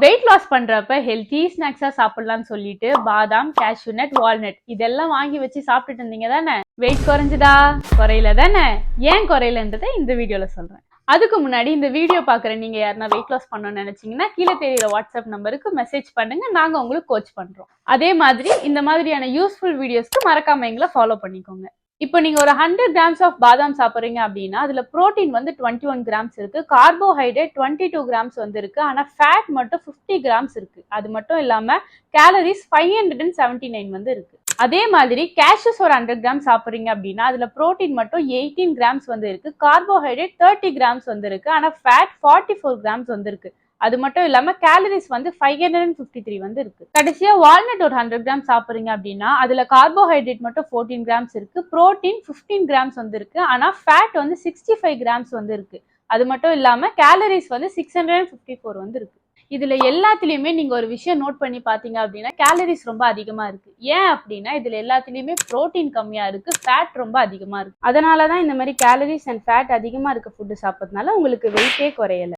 Weight loss பண்றப்ப healthy ஸ்நாக்ஸா சாப்பிடலாம்னு சொல்லிட்டு பாதாம், கேஷ்யூ நட், வால்நட் இதெல்லாம் வாங்கி வச்சு சாப்பிட்டுட்டு இருந்தீங்க தானே? வெயிட் குறைஞ்சுதா? குறையல தானே? ஏன் குறையலன்றதை இந்த வீடியோல சொல்றேன். அதுக்கு முன்னாடி இந்த வீடியோ பாக்குற நீங்க யாருன்னா வெயிட் லாஸ் பண்ணணும்னு நினைச்சீங்கன்னா கீழே தெரியுற வாட்ஸ்அப் நம்பருக்கு மெசேஜ் பண்ணுங்க, நாங்க உங்களுக்கு கோச் பண்றோம். அதே மாதிரி இந்த மாதிரியான யூஸ்ஃபுல் வீடியோஸ்க்கு மறக்காம எங்களை ஃபாலோ பண்ணிக்கோங்க. இப்போ நீங்க ஒரு 100 கிராம்ஸ் ஆஃப் பாதாம் சாப்பிட்றீங்க அப்படின்னா அதுல புரோட்டீன் வந்து 21 கிராம்ஸ் இருக்கு, கார்போஹைட்ரேட் 22 கிராம்ஸ் வந்து இருக்கு, ஆனா ஃபேட் மட்டும் 50 கிராம்ஸ் இருக்கு. அது மட்டும் இல்லாம கேலரிஸ் 579 வந்து இருக்கு. அதே மாதிரி கேஷ்யூஸ் ஒரு 100 கிராம் சாப்பிட்றீங்க அப்படின்னா அதுல புரோட்டீன் மட்டும் 18 கிராம்ஸ் வந்து இருக்கு, கார்போஹைட்ரேட் 30 கிராம்ஸ் வந்து இருக்கு, ஆனா ஃபேட் 44 கிராம்ஸ் வந்து இருக்கு. அது மட்டும் இல்லாம கேலரிஸ் வந்து 553 வந்து இருக்கு. கடைசியா வால்நட் ஒரு 100 கிராம் சாப்பிடுறீங்க அப்படின்னா அதுல கார்போஹைட்ரேட் மட்டும் 14 கிராம்ஸ் இருக்கு, புரோட்டீன் 15 கிராம்ஸ் வந்து இருக்கு, ஆனா ஃபேட் வந்து 65 கிராம்ஸ் வந்து இருக்கு. அது மட்டும் இல்லாம கேலரிஸ் வந்து 654 வந்து இருக்கு. இதுல எல்லாத்துலயுமே நீங்க ஒரு விஷயம் நோட் பண்ணி பாத்தீங்க அப்படின்னா கேலரிஸ் ரொம்ப அதிகமா இருக்கு. ஏன் அப்படின்னா இதுல எல்லாத்துலயுமே புரோட்டீன் கம்மியா இருக்கு, ஃபேட் ரொம்ப அதிகமா இருக்கு. அதனாலதான் இந்த மாதிரி கேலரிஸ் அண்ட் ஃபேட் அதிகமா இருக்க ஃபுட்டு சாப்பிட்றதுனால உங்களுக்கு வெயிட்டே குறையல.